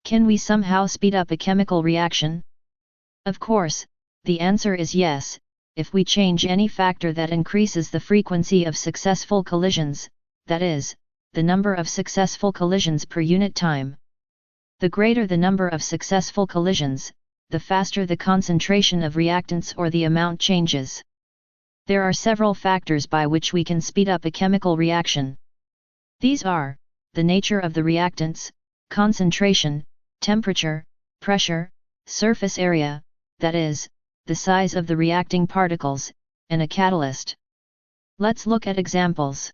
Can we somehow speed up a chemical reaction? Of course, the answer is yes, if we change any factor that increases the frequency of successful collisions, that is, the number of successful collisions per unit time. The greater the number of successful collisions, the faster the concentration of reactants or the amount changes. There are several factors by which we can speed up a chemical reaction. These are the nature of the reactants, concentration, temperature, pressure, surface area, that is, the size of the reacting particles, and a catalyst. Let's look at examples.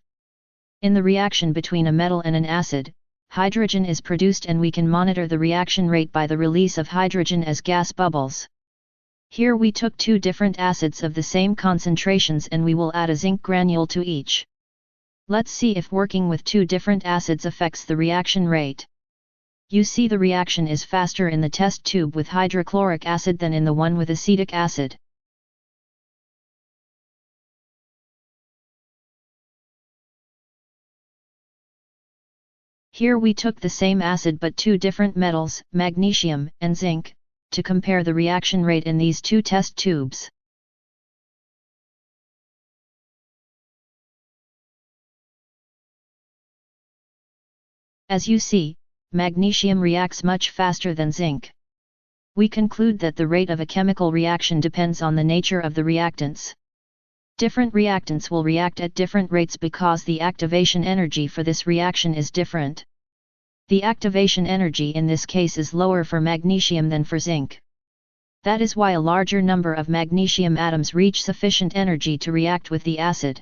In the reaction between a metal and an acid, hydrogen is produced and we can monitor the reaction rate by the release of hydrogen as gas bubbles. Here we took two different acids of the same concentrations and we will add a zinc granule to each. Let's see if working with two different acids affects the reaction rate. You see the reaction is faster in the test tube with hydrochloric acid than in the one with acetic acid. Here we took the same acid but two different metals, magnesium and zinc, to compare the reaction rate in these two test tubes. As you see, magnesium reacts much faster than zinc. We conclude that the rate of a chemical reaction depends on the nature of the reactants. Different reactants will react at different rates because the activation energy for this reaction is different. The activation energy in this case is lower for magnesium than for zinc. That is why a larger number of magnesium atoms reach sufficient energy to react with the acid.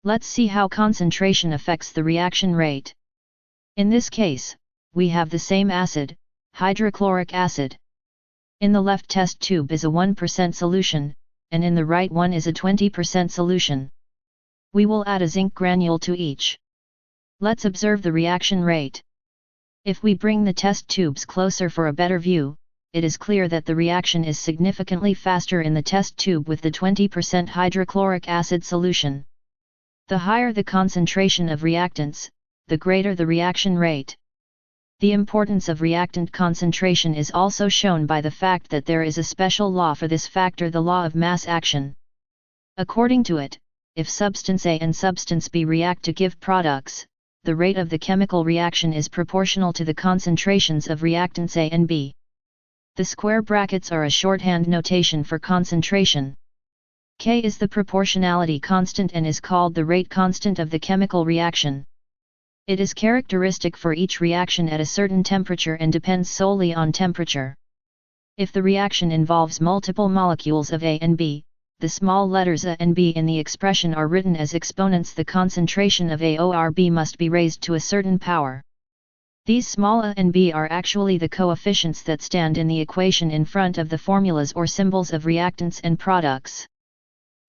Let's see how concentration affects the reaction rate. In this case, we have the same acid, hydrochloric acid. In the left test tube is a 1% solution, and in the right one is a 20% solution. We will add a zinc granule to each. Let's observe the reaction rate. If we bring the test tubes closer for a better view, it is clear that the reaction is significantly faster in the test tube with the 20% hydrochloric acid solution. The higher the concentration of reactants, the greater the reaction rate. The importance of reactant concentration is also shown by the fact that there is a special law for this factor, the law of mass action. According to it, if substance A and substance B react to give products, the rate of the chemical reaction is proportional to the concentrations of reactants A and B. The square brackets are a shorthand notation for concentration. K is the proportionality constant and is called the rate constant of the chemical reaction. It is characteristic for each reaction at a certain temperature and depends solely on temperature. If the reaction involves multiple molecules of A and B, the small letters A and B in the expression are written as exponents. The concentration of A or B must be raised to a certain power. These small a and b are actually the coefficients that stand in the equation in front of the formulas or symbols of reactants and products.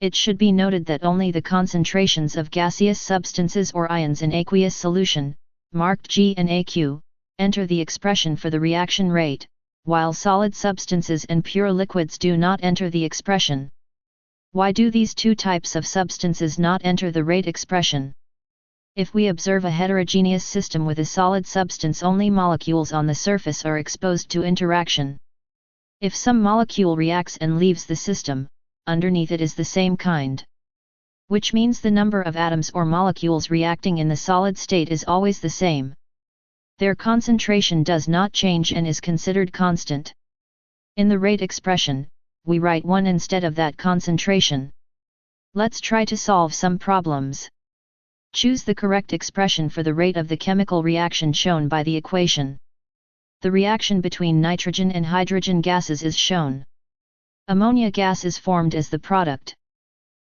It should be noted that only the concentrations of gaseous substances or ions in aqueous solution, marked G and AQ, enter the expression for the reaction rate, while solid substances and pure liquids do not enter the expression. Why do these two types of substances not enter the rate expression? If we observe a heterogeneous system with a solid substance, only molecules on the surface are exposed to interaction. If some molecule reacts and leaves the system, underneath it is the same kind. Which means the number of atoms or molecules reacting in the solid state is always the same. Their concentration does not change and is considered constant. In the rate expression, we write 1 instead of that concentration. Let's try to solve some problems. Choose the correct expression for the rate of the chemical reaction shown by the equation. The reaction between nitrogen and hydrogen gases is shown. Ammonia gas is formed as the product.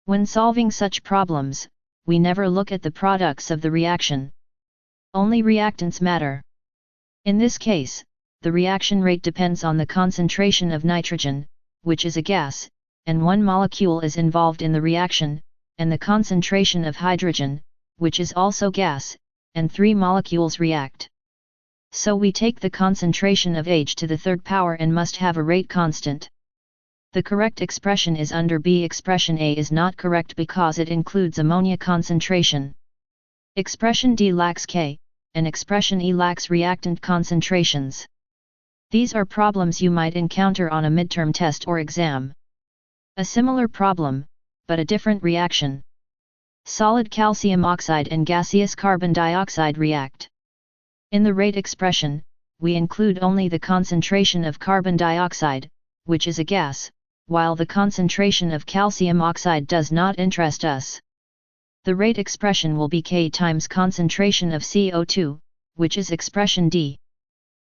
When solving such problems, we never look at the products of the reaction. Only reactants matter. In this case, the reaction rate depends on the concentration of nitrogen, which is a gas, and one molecule is involved in the reaction, and the concentration of hydrogen, which is also gas, and 3 molecules react. So we take the concentration of H to the third power and must have a rate constant. The correct expression is under B. Expression A is not correct because it includes ammonia concentration. Expression D lacks K, and expression E lacks reactant concentrations. These are problems you might encounter on a midterm test or exam. A similar problem, but a different reaction. Solid calcium oxide and gaseous carbon dioxide react. In the rate expression, we include only the concentration of carbon dioxide, which is a gas, while the concentration of calcium oxide does not interest us. The rate expression will be K times concentration of CO2, which is expression D.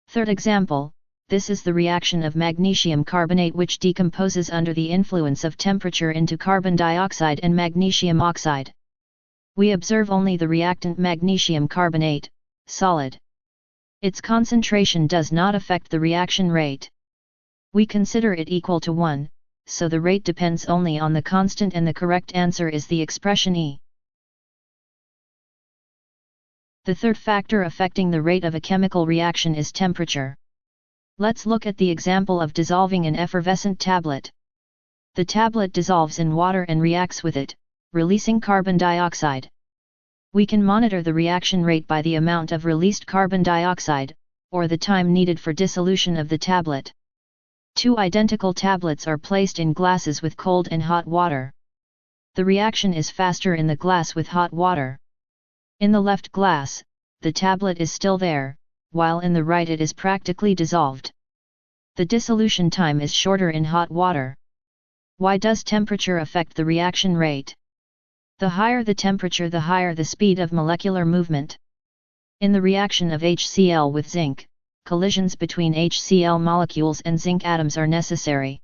Third example, this is the reaction of magnesium carbonate which decomposes under the influence of temperature into carbon dioxide and magnesium oxide. We observe only the reactant magnesium carbonate, solid. Its concentration does not affect the reaction rate. We consider it equal to 1, so the rate depends only on the constant and the correct answer is the expression E. The third factor affecting the rate of a chemical reaction is temperature. Let's look at the example of dissolving an effervescent tablet. The tablet dissolves in water and reacts with it, releasing carbon dioxide. We can monitor the reaction rate by the amount of released carbon dioxide, or the time needed for dissolution of the tablet. Two identical tablets are placed in glasses with cold and hot water. The reaction is faster in the glass with hot water. In the left glass, the tablet is still there, while in the right it is practically dissolved. The dissolution time is shorter in hot water. Why does temperature affect the reaction rate? The higher the temperature, the higher the speed of molecular movement. In the reaction of HCl with zinc, collisions between HCl molecules and zinc atoms are necessary.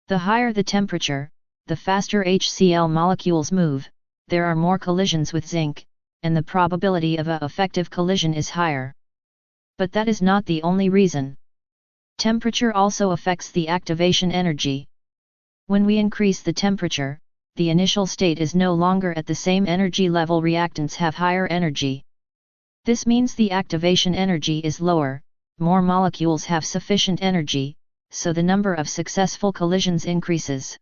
The higher the temperature, the faster HCl molecules move, there are more collisions with zinc, and the probability of an effective collision is higher. But that is not the only reason. Temperature also affects the activation energy. When we increase the temperature, the initial state is no longer at the same energy level, reactants have higher energy. This means the activation energy is lower, more molecules have sufficient energy, so the number of successful collisions increases.